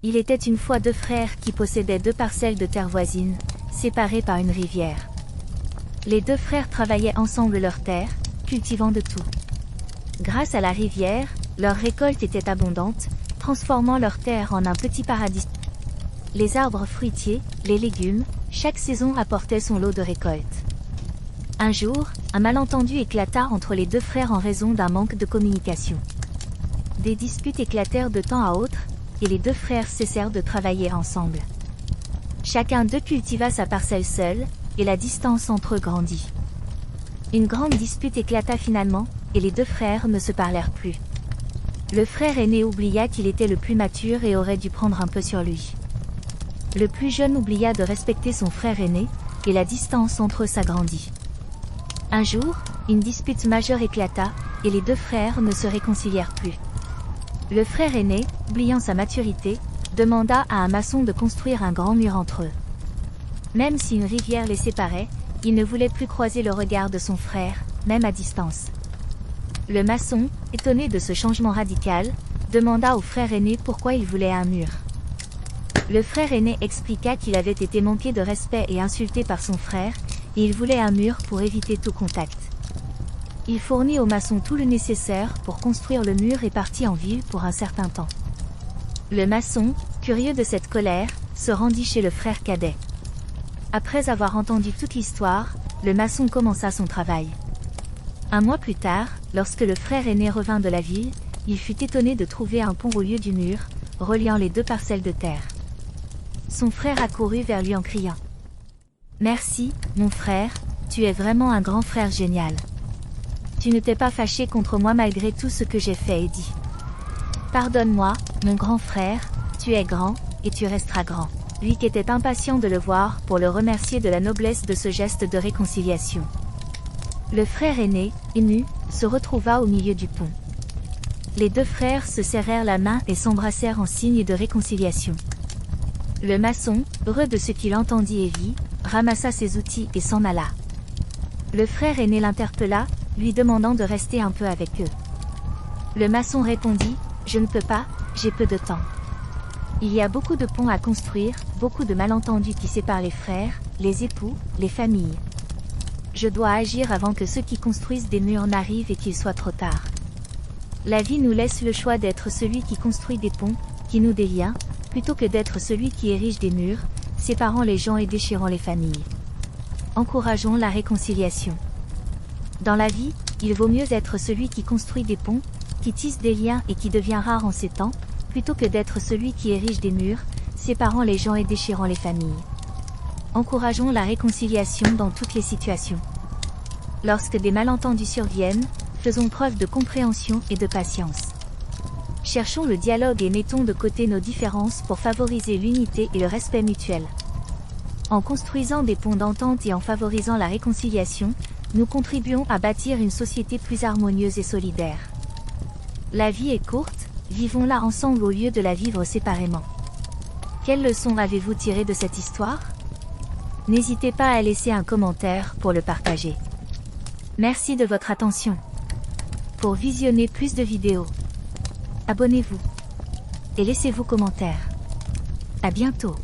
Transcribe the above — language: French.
Il était une fois deux frères qui possédaient deux parcelles de terre voisines, séparées par une rivière. Les deux frères travaillaient ensemble leurs terres, cultivant de tout. Grâce à la rivière, leur récolte était abondante, transformant leur terre en un petit paradis. Les arbres fruitiers, les légumes, chaque saison apportait son lot de récolte. Un jour, un malentendu éclata entre les deux frères en raison d'un manque de communication. Des disputes éclatèrent de temps à autre, et les deux frères cessèrent de travailler ensemble. Chacun d'eux cultiva sa parcelle seule, et la distance entre eux grandit. Une grande dispute éclata finalement, et les deux frères ne se parlèrent plus. Le frère aîné oublia qu'il était le plus mature et aurait dû prendre un peu sur lui. Le plus jeune oublia de respecter son frère aîné, et la distance entre eux s'agrandit. Un jour, une dispute majeure éclata, et les deux frères ne se réconcilièrent plus. Le frère aîné, oubliant sa maturité, demanda à un maçon de construire un grand mur entre eux. Même si une rivière les séparait, il ne voulait plus croiser le regard de son frère, même à distance. Le maçon, étonné de ce changement radical, demanda au frère aîné pourquoi il voulait un mur. Le frère aîné expliqua qu'il avait été manqué de respect et insulté par son frère, et il voulait un mur pour éviter tout contact. Il fournit au maçon tout le nécessaire pour construire le mur et partit en ville pour un certain temps. Le maçon, curieux de cette colère, se rendit chez le frère cadet. Après avoir entendu toute l'histoire, le maçon commença son travail. Un mois plus tard, lorsque le frère aîné revint de la ville, il fut étonné de trouver un pont au lieu du mur, reliant les deux parcelles de terre. Son frère accourut vers lui en criant « Merci, mon frère, tu es vraiment un grand frère génial. Tu ne t'es pas fâché contre moi malgré tout ce que j'ai fait et dit. Pardonne-moi, mon grand frère, tu es grand, et tu resteras grand. » Lui qui était impatient de le voir pour le remercier de la noblesse de ce geste de réconciliation. Le frère aîné, ému, se retrouva au milieu du pont. Les deux frères se serrèrent la main et s'embrassèrent en signe de réconciliation. Le maçon, heureux de ce qu'il entendit et vit, ramassa ses outils et s'en alla. Le frère aîné l'interpella, lui demandant de rester un peu avec eux. Le maçon répondit « Je ne peux pas, j'ai peu de temps. Il y a beaucoup de ponts à construire, beaucoup de malentendus qui séparent les frères, les époux, les familles. Je dois agir avant que ceux qui construisent des murs n'arrivent et qu'il soit trop tard. La vie nous laisse le choix d'être celui qui construit des ponts, qui noue des liens, plutôt que d'être celui qui érige des murs, séparant les gens et déchirant les familles. Encourageons la réconciliation. Dans la vie, il vaut mieux être celui qui construit des ponts, qui tisse des liens et qui devient rare en ces temps, plutôt que d'être celui qui érige des murs, séparant les gens et déchirant les familles. Encourageons la réconciliation dans toutes les situations. Lorsque des malentendus surviennent, faisons preuve de compréhension et de patience. Cherchons le dialogue et mettons de côté nos différences pour favoriser l'unité et le respect mutuel. En construisant des ponts d'entente et en favorisant la réconciliation, nous contribuons à bâtir une société plus harmonieuse et solidaire. La vie est courte, vivons-la ensemble au lieu de la vivre séparément. Quelle leçon avez-vous tiré de cette histoire? N'hésitez pas à laisser un commentaire pour le partager. Merci de votre attention. Pour visionner plus de vidéos, abonnez-vous et laissez vos commentaires. À bientôt.